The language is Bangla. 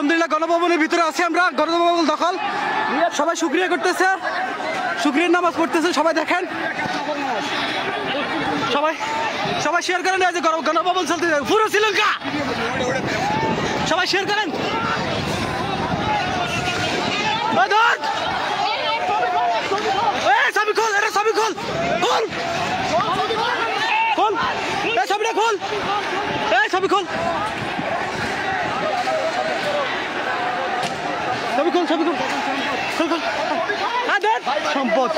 আলহামদুলিল্লাহ গণভবনের ভিতরে আছি আমরা। গণভবন দখল, সবাই শুকরিয়া করতেছে, শুকরিয়ার নামাজ পড়তেছে। সবাই দেখেন, সবাই সবাই শেয়ার করেন। এই যে গণভবন চলতে পুরো শ্রীলঙ্কা, সবাই শেয়ার করেন। ছবি খোল, এটা ছবি খোল, খোল খোল, এই ছবিটা খোল, এই ছবি খোল, ছবি খোল, ছবি খোল, খোল খোল। সম্পদ